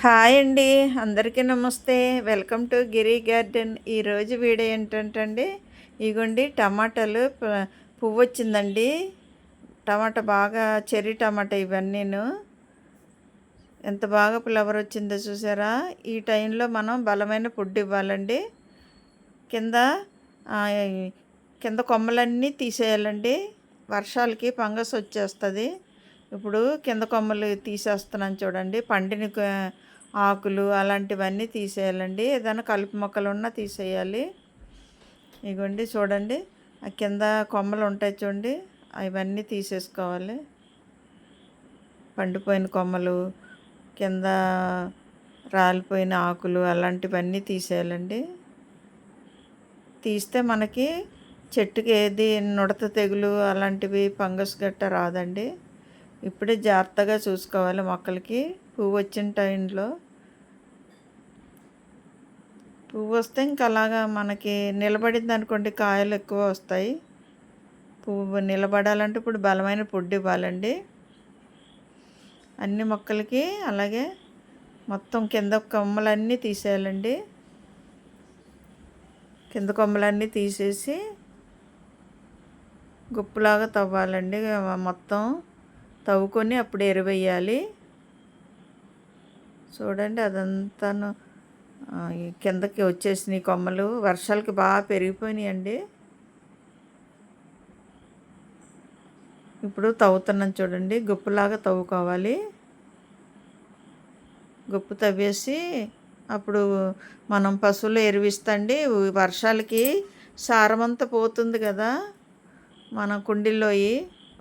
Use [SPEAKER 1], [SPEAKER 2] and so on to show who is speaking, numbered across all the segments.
[SPEAKER 1] Hi అండి. అందరికీ నమస్తే. Welcome to Giri garden. ఈరోజు వీడియో ఏంటంటే అండి, ఇగోండి టమాటాలు పువ్వొచ్చిందండి. టమాటా బాగా చెర్రీ టమాటా ఇవన్నీను. ఎంత బాగా ఫ్లవర్ వచ్చిందో చూసారా? ఈ టైంలో మనం బలమైన ఫుడ్ ఇవ్వాలండి. కింద కింద కొమ్మలన్నీ తీసేయాలండి. వర్షాలకి ఫంగస్ వచ్చేస్తుంది. ఇప్పుడు కింద కొమ్మలు తీసేస్తున్నాను చూడండి. పండిన ఆకులు అలాంటివన్నీ తీసేయాలండి. ఏదైనా కలుపు మొక్కలు ఉన్నా తీసేయాలి. ఇగోండి చూడండి, ఆ కింద కొమ్మలు ఉంటాయి చూడండి, అవన్నీ తీసేసుకోవాలి. పండిపోయిన కొమ్మలు, కింద రాలిపోయిన ఆకులు అలాంటివన్నీ తీసేయాలండి. తీస్తే మనకి చెట్టుకి ఏది నుడత తెగులు అలాంటివి ఫంగస్ గట్ట రాదండి. ఇప్పుడే జాగ్రత్తగా చూసుకోవాలి మొక్కలకి. పువ్వు వచ్చిన టైంలో పువ్వు వస్తే ఇంకా అలాగా మనకి నిలబడింది అనుకోండి, కాయలు ఎక్కువ వస్తాయి. పువ్వు నిలబడాలంటే ఇప్పుడు బలమైన ఫుడ్ ఇవ్వాలండి అన్ని మొక్కలకి. అలాగే మొత్తం కింద కొమ్మలన్నీ తీసేయాలండి. కింద కొమ్మలన్నీ తీసేసి గుప్పులాగా తవ్వాలండి. మొత్తం తవ్వుకొని అప్పుడు ఎరువేయాలి. చూడండి అదంతాను కిందకి వచ్చేసినాయి కొమ్మలు. వర్షాలకి బాగా పెరిగిపోయినాయండి. ఇప్పుడు తవ్వుతున్నాను చూడండి, గుప్పులాగా తవ్వుకోవాలి. గుప్పు తవ్వేసి అప్పుడు మనం పశువులు ఎరువిస్తండి. వర్షాలకి సారమంతా పోతుంది కదా మన కుండీల్లోయి.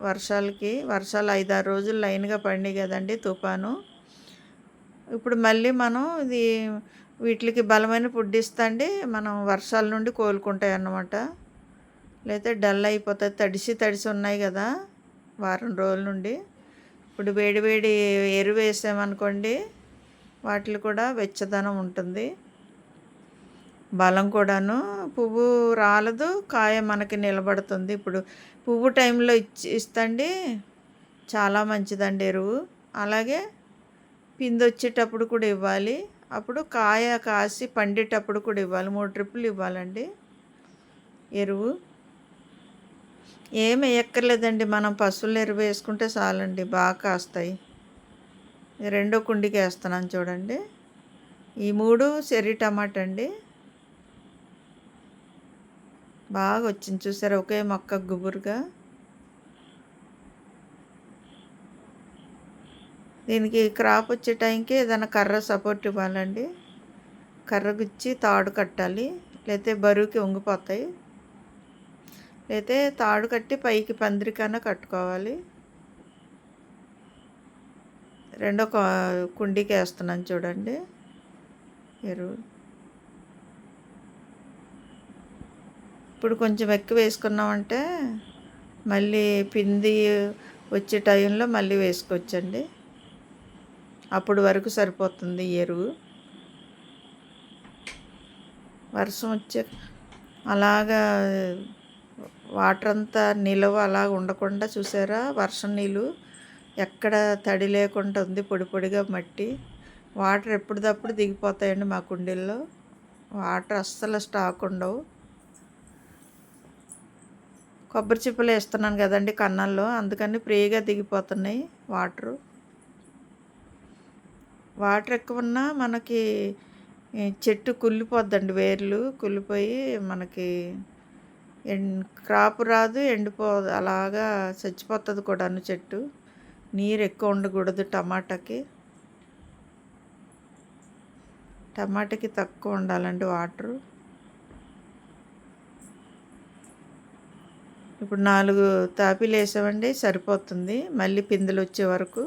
[SPEAKER 1] వర్షాలు 5-6 రోజులు లైన్గా పడినాయి కదండి, తుఫాను. ఇప్పుడు మళ్ళీ మనం వీటికి బలమైన ఫుడ్ ఇస్తండి. మనం వర్షాల నుండి కోలుకుంటాయి అన్నమాట. లేకపోతే డల్ అయిపోతాయి. తడిసి ఉన్నాయి కదా వారం రోజుల నుండి. ఇప్పుడు వేడి ఎరువు వేసామనుకోండి, వాటిలో కూడా వెచ్చదనం ఉంటుంది, బలం కూడాను. పువ్వు రాలదు, కాయ మనకి నిలబడుతుంది. ఇప్పుడు పువ్వు టైంలో ఇస్తండి, చాలా మంచిదండి ఎరువు. అలాగే పిండి వచ్చేటప్పుడు కూడా ఇవ్వాలి. అప్పుడు కాయ కాసి పండేటప్పుడు కూడా ఇవ్వాలి. 3 ట్రిప్పులు ఇవ్వాలండి ఎరువు. ఏమి వేయక్కర్లేదండి, మనం పశువుల ఎరువు వేసుకుంటే చాలండి, బాగా కాస్తాయి. రెండో కుండీకి వేస్తున్నాను చూడండి. ఈ 3 చెర్రీ టమాటా అండి. బాగా వచ్చింది చూసారా, ఒకే మొక్క గుబురుగా. దీనికి క్రాప్ వచ్చే టైంకి ఏదైనా కర్ర సపోర్ట్ ఇవ్వాలండి. కర్ర గుచ్చి తాడు కట్టాలి, లేకపోతే బరువుకి వంగిపోతాయి. లేకపోతే తాడు కట్టి పైకి పందిరికన్నా కట్టుకోవాలి. రెండో కుండీకి వేస్తున్నాను చూడండి ఎరువు. ఇప్పుడు కొంచెం ఎక్కువ వేసుకున్నామంటే మళ్ళీ పిండి వచ్చే టైంలో మళ్ళీ వేసుకోవచ్చండి. అప్పుడు వరకు సరిపోతుంది ఎరువు. వర్షం వచ్చే అలాగా వాటర్ అంతా నిలవ అలాగ ఉండకుండా చూసారా, వర్షం నీళ్ళు ఎక్కడ తడి లేకుండా ఉంది, పొడిగా మట్టి. వాటర్ ఎప్పటిదప్పుడు దిగిపోతాయండి మా కుండీల్లో. వాటర్ అస్సలు స్టాక్ ఉండవు. కొబ్బరి చిప్పలు వేస్తున్నాను కదండి కన్నాల్లో, అందుకని ఫ్రీగా దిగిపోతున్నాయి వాటర్ ఎక్కువ ఉన్నా మనకి చెట్టు కుళ్ళిపోద్దండి. వేర్లు కుళ్ళిపోయి మనకి క్రాప్ రాదు, ఎండిపోదు, అలాగా చచ్చిపోతుంది కూడాను చెట్టు. నీరు ఎక్కువ ఉండకూడదు టమాటాకి తక్కువ ఉండాలండి వాటరు. ఇప్పుడు 4 తాపీలు వేసామండి, సరిపోతుంది మళ్ళీ పిందెలు వచ్చే వరకు.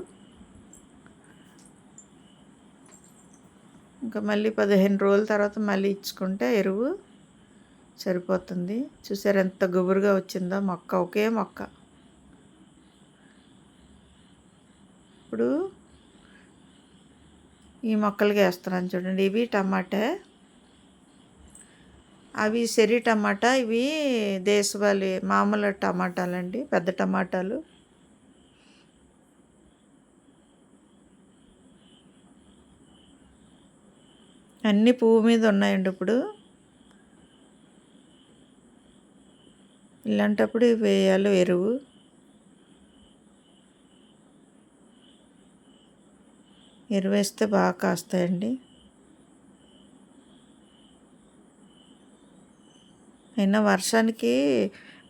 [SPEAKER 1] ఇంకా మళ్ళీ 15 రోజుల తర్వాత మళ్ళీ ఇచ్చుకుంటే ఎరువు సరిపోతుంది. చూసారు ఎంత గుబురుగా వచ్చిందో మొక్క, ఒకే మొక్క. ఇప్పుడు ఈ మొక్కలకి వేస్తున్నాను చూడండి. ఇవి టమాటా, అవి చెర్రీ టమాటా, ఇవి దేశవాళీ మామూలు టమాటాలండి, పెద్ద టమాటాలు. అన్నీ పువ్వు మీద ఉన్నాయండి ఇప్పుడు. ఇలాంటప్పుడు వేయాలి ఎరువు. ఎరువు వేస్తే బాగా కాస్తాయండి. అయినా వర్షానికి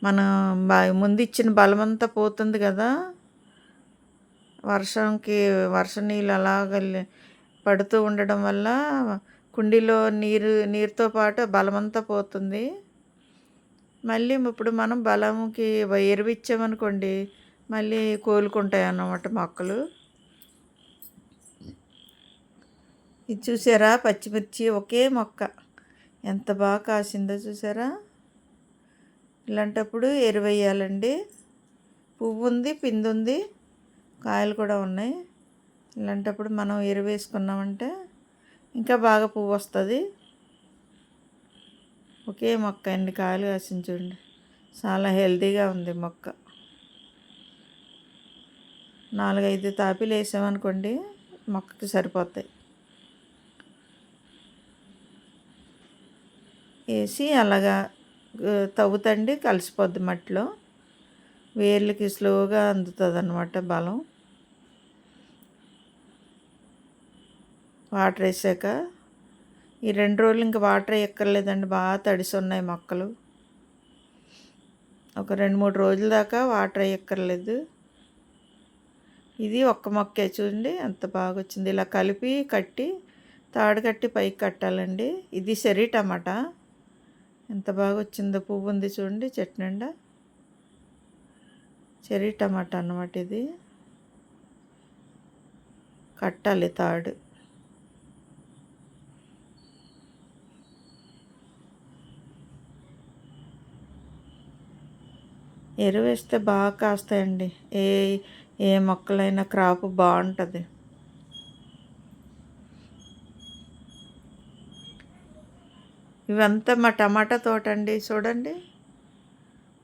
[SPEAKER 1] మనం ముందు ఇచ్చిన బలమంతా పోతుంది కదా. వర్ష నీళ్ళు అలాగ పడుతూ ఉండడం వల్ల కుండీలో నీరుతో పాటు బలమంతా పోతుంది. మళ్ళీ ఇప్పుడు మనం బలంకి ఎరువు ఇచ్చామనుకోండి, మళ్ళీ కోలుకుంటాయి అన్నమాట మొక్కలు. ఇది చూసారా, పచ్చిమిర్చి ఒకే మొక్క ఎంత బాగా కాసిందో చూసారా. ఇలాంటప్పుడు ఎరువు వేయాలండి. పువ్వు ఉంది, పిండి ఉంది, కాయలు కూడా ఉన్నాయి. ఇలాంటప్పుడు మనం ఎరువు వేసుకున్నామంటే ఇంకా బాగా పువ్వు వస్తుంది. ఒకే మొక్క ఎన్ని కాయలు కాసింది చూడండి. చాలా హెల్తీగా ఉంది మొక్క. 4-5 తాపీలు వేసామనుకోండి, మొక్కకి సరిపోతాయి. వేసి అలాగా తవ్వుతండి, కలిసిపోద్ది మట్టిలో. వేర్లకి స్లోగా అందుతుంది అన్నమాట బలం. వాటర్ వేసాక ఈ 2 రోజులు ఇంకా వాటర్ ఎక్కర్లేదండి, బాగా తడిసి ఉన్నాయి మొక్కలు. ఒక 2-3 రోజుల దాకా వాటర్ ఎక్కర్లేదు. ఇది ఒక్క మొక్కే చూడండి ఎంత బాగా వచ్చింది. ఇలా కలిపి కట్టి తాడు కట్టి పైకి కట్టాలండి. ఇది చెర్రీ టమాటా. ఎంత బాగా వచ్చిందో, పువ్వు ఉంది చూడండి చెట్టు నిండా. చెర్రీ టమాటా అన్నమాట ఇది. కట్టాలి తాడు. ఎరువు వేస్తే బాగా కాస్తాయండి. ఏ మొక్కలైనా క్రాప్ బాగుంటుంది. ఇవంతా మా టమాటా తోట అండి, చూడండి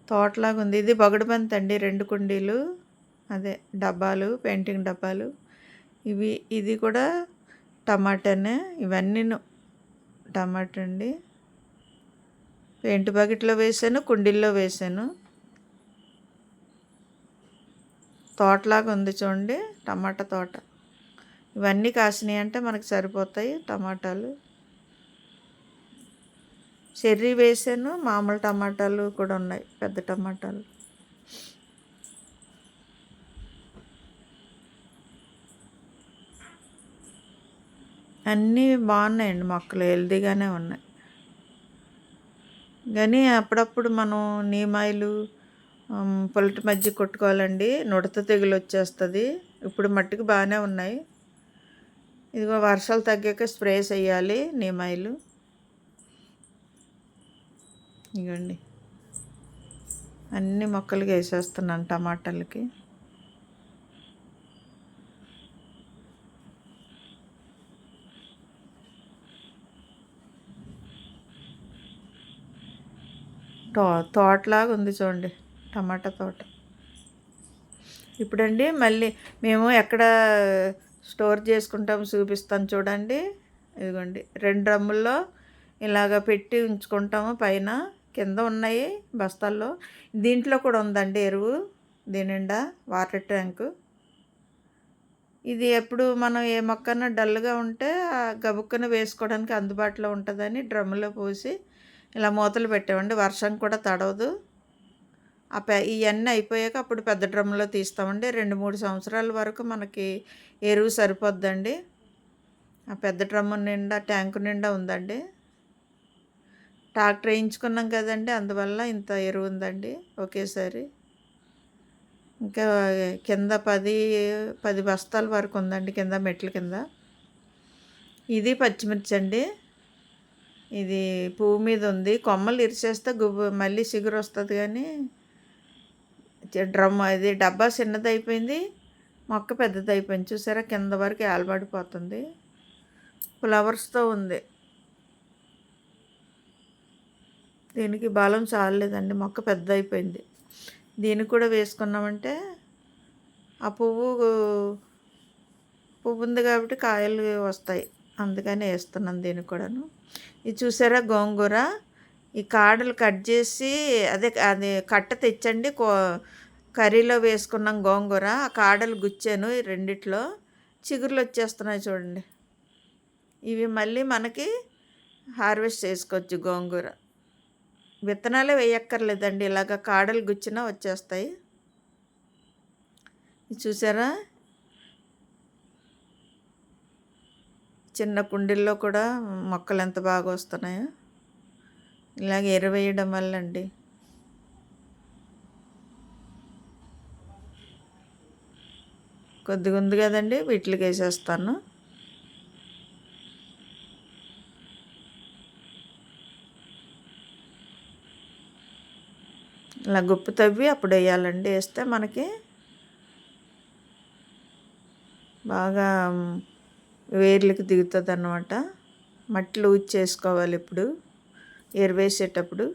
[SPEAKER 1] తోటలాగా ఉంది. ఇది బొగడబంతి అండి, 2 కుండీలు, అదే డబ్బాలు, పెయింటింగ్ డబ్బాలు. ఇది కూడా టమాటానే. ఇవన్నీ టమాటా అండి. పెయింట్ బకెట్లో వేసాను, కుండీల్లో వేసాను. తోటలాగా ఉంది చూడండి, టమాటా తోట. ఇవన్నీ కాసినాయి అంటే మనకు సరిపోతాయి టమాటాలు. చెర్రీ వేసాను, మామూలు టమాటాలు కూడా ఉన్నాయి, పెద్ద టమాటాలు. అన్నీ బాగున్నాయండి మొక్కలు, హెల్తీగానే ఉన్నాయి. కానీ అప్పుడప్పుడు మనం నీమాయిలు పొలటి మధ్య కొట్టుకోవాలండి, నుడత తెగులు వచ్చేస్తుంది. ఇప్పుడు మట్టికి బాగానే ఉన్నాయి. ఇదిగో వర్షాలు తగ్గాక స్ప్రే చేయాలి నీమాయిలు. ఇవ్వండి అన్ని మొక్కలకి వేసేస్తున్నాను టమాటాలకి. తోటలాగా ఉంది చూడండి టమాటా తోట. ఇప్పుడండి మళ్ళీ మేము ఎక్కడ స్టోర్ చేసుకుంటాము చూపిస్తాను చూడండి. ఇదిగోండి 2 డ్రమ్ముల్లో ఇలాగ పెట్టి ఉంచుకుంటాము. పైన కింద ఉన్నాయి బస్తాల్లో. దీంట్లో కూడా ఉందండి ఎరువు, దీని నిండా వాటర్ ట్యాంకు. ఇది ఎప్పుడు మనం ఏ మొక్కన డల్గా ఉంటే గబుక్కన వేసుకోవడానికి అందుబాటులో ఉంటుందని డ్రమ్ములో పోసి ఇలా మూతలు పెట్టామండి. వర్షం కూడా తడవదు. ఇవన్నీ అయిపోయాక అప్పుడు పెద్ద డ్రమ్ములో తీస్తామండి. 2-3 సంవత్సరాల వరకు మనకి ఎరువు సరిపోద్దండి. ఆ పెద్ద డ్రమ్ము నిండా, ట్యాంకు నిండా ఉందండి. ట్రాక్టర్ వేయించుకున్నాం కదండి, అందువల్ల ఇంత ఎరువు ఉందండి ఒకేసారి. ఇంకా కింద 10 బస్తాల వరకు ఉందండి, కింద మెట్ల కింద. ఇది పచ్చిమిర్చి అండి. ఇది పువ్వు మీద ఉంది. కొమ్మలు ఇరిచేస్తే మళ్ళీ చిగురు వస్తుంది. కానీ ఇది డబ్బా చిన్నది అయిపోయింది, మొక్క పెద్దది అయిపోయింది. చూసారా, కింద వరకు ఏలబడిపోతుంది. ఫ్లవర్స్తో ఉంది. దీనికి బలం చాలలేదండి, మొక్క పెద్ద అయిపోయింది. దీనికి కూడా వేసుకున్నామంటే ఆ పువ్వు ఉంది కాబట్టి కాయలు వస్తాయి. అందుకని వేస్తున్నాను దీనికి కూడాను. ఇది చూసారా గోంగూర, ఈ కాడలు కట్ చేసి అది కట్ట తెచ్చండి కర్రీలో వేసుకున్నాం గోంగూర. ఆ కాడలు గుచ్చాను ఈ రెండిట్లో, చిగుర్లు వచ్చేస్తున్నాయి చూడండి. ఇవి మళ్ళీ మనకి హార్వెస్ట్ చేసుకోవచ్చు గోంగూర. విత్తనాలే వేయక్కర్లేదండి, ఇలాగ కాడలు గుచ్చినా వచ్చేస్తాయి. ఇది చూసారా, చిన్న కుండీల్లో కూడా మొక్కలు ఎంత బాగా వస్తున్నాయో. ఇలాగ ఎరువేయడం వల్ల అండి. కొద్దిగా ఉంది కదండి, వీటికి వేసేస్తాను. ఇలా గుప్పు తవ్వి అప్పుడు వేయాలండి. వేస్తే మనకి బాగా వేర్లకి దిగుతుంది అన్నమాట. మట్టి లూజ్ చేసుకోవాలి ఇప్పుడు ఎరువేసేటప్పుడు.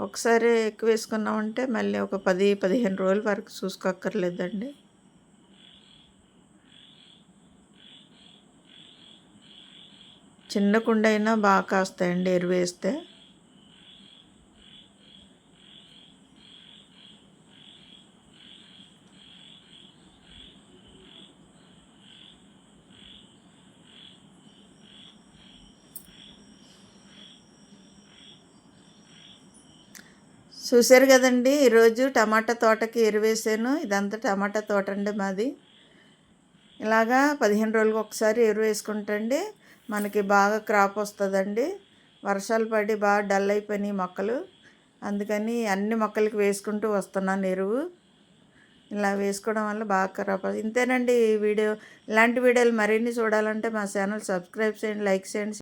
[SPEAKER 1] ఒకసారి ఎక్కువ వేసుకున్నామంటే మళ్ళీ ఒక 10-15 రోజుల వరకు చూసుకోక్కర్లేదండి. చిన్న కుండ అయినా బాగా కాస్తాయండి ఎరువేస్తే. చూశారు కదండి, ఈరోజు టమాటా తోటకి ఎరువేసాను. ఇదంతా టమాటా తోట అండి మాది. ఇలాగా 15 రోజులకు ఒకసారి ఎరువు వేసుకుంటండి మనకి బాగా క్రాప్ వస్తుందండి. వర్షాలు పడి బాగా డల్ అయిపోయినాయి మొక్కలు, అందుకని అన్ని మొక్కలకి వేసుకుంటూ వస్తున్నాను ఎరువు. ఇలా వేసుకోవడం వల్ల బాగా క్రాప్. ఇంతేనండి ఈ వీడియో. ఇలాంటి వీడియోలు మరిన్ని చూడాలంటే మా ఛానల్ సబ్స్క్రైబ్ చేయండి, లైక్ చేయండి.